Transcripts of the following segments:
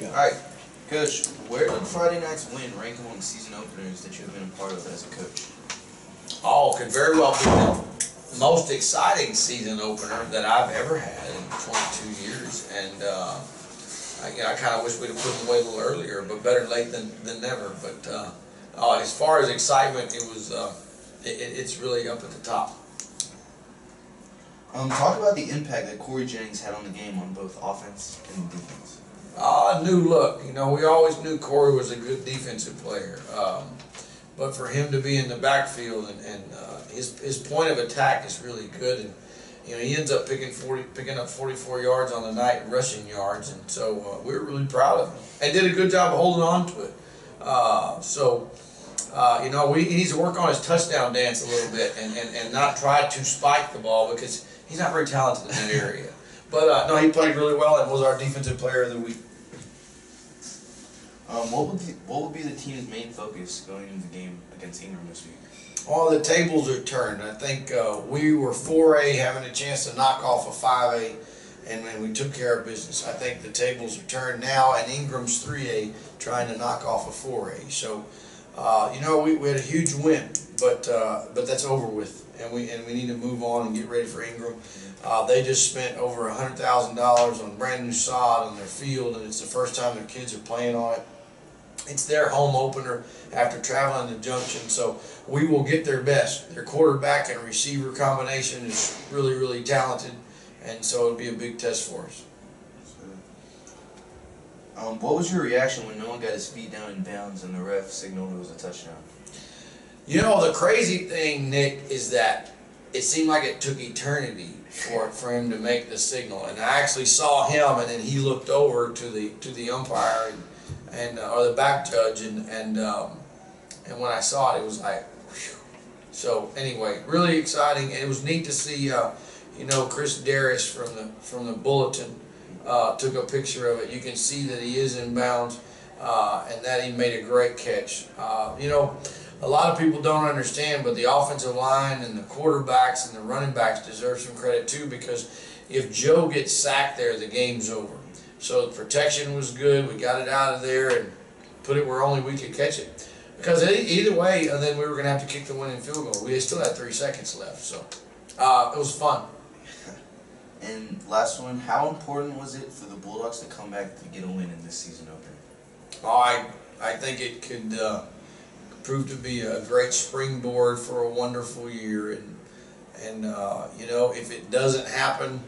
All right, Coach, where did Friday night's win rank among season openers that you have been a part of as a coach? Oh, could very well be the most exciting season opener that I've ever had in 22 years. And I kind of wish we'd have put them away a little earlier, but better late than never. But as far as excitement, it was it's really up at the top. Talk about the impact that Corey Jennings had on the game on both offense and defense. New look. You know, we always knew Corey was a good defensive player. But for him to be in the backfield and his point of attack is really good, and you know he ends up picking up 44 yards on the night rushing yards, and so we were really proud of him and did a good job of holding on to it. You know, he needs to work on his touchdown dance a little bit and not try to spike the ball because he's not very talented in that area. But no, he played really well and was our defensive player of the week. What will be the team's main focus going into the game against Ingram this week? Well, the tables are turned. I think we were 4A having a chance to knock off a 5A, and we took care of business. I think the tables are turned now, and Ingram's 3A trying to knock off a 4A. So, you know, we had a huge win, but that's over with, and we need to move on and get ready for Ingram. They just spent over $100,000 on brand new sod on their field, and it's the first time their kids are playing on it. It's their home opener after traveling to Junction, so we will get their best. Their quarterback and receiver combination is really, really talented, and so it'll be a big test for us. What was your reaction when no one got his feet down in bounds and the ref signaled it was a touchdown? You know, the crazy thing, Nick, is that it seemed like it took eternity for him to make the signal, and I actually saw him, and then he looked over to the umpire and or the back judge, and when I saw it, it was like, whew. So anyway, really exciting. It was neat to see, you know, Chris Darris from the Bulletin took a picture of it. You can see that he is in bounds, and that he made a great catch. You know, a lot of people don't understand, but the offensive line and the quarterbacks and the running backs deserve some credit too, because if Joe gets sacked there, the game's over. So the protection was good. We got it out of there and put it where only we could catch it. Because either way, then we were going to have to kick the winning field goal. We still had 3 seconds left, so it was fun. And last one, how important was it for the Bulldogs to come back to get a win in this season opener? Oh, I think it could prove to be a great springboard for a wonderful year. And you know, if it doesn't happen,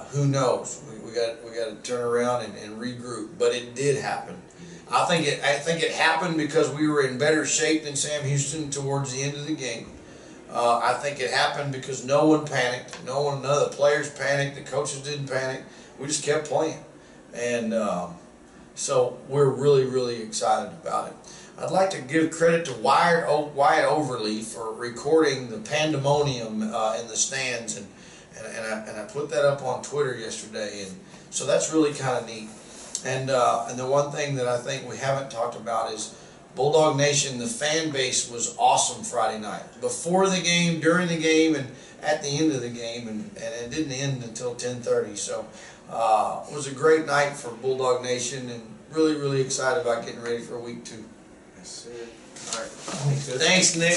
who knows? We got to turn around and regroup. But it did happen. I think it happened because we were in better shape than Sam Houston towards the end of the game. I think it happened because no one panicked. None of the players panicked. The coaches didn't panic. We just kept playing, and so we're really, really excited about it. I'd like to give credit to Wyatt Overly for recording the pandemonium in the stands, and I put that up on Twitter yesterday, and so that's really kind of neat. And the one thing that I think we haven't talked about is Bulldog Nation. The fan base was awesome Friday night, before the game, during the game, and at the end of the game, and it didn't end until 10:30. So it was a great night for Bulldog Nation, and really, really excited about getting ready for week 2. That's it. All right. Thanks, Nick.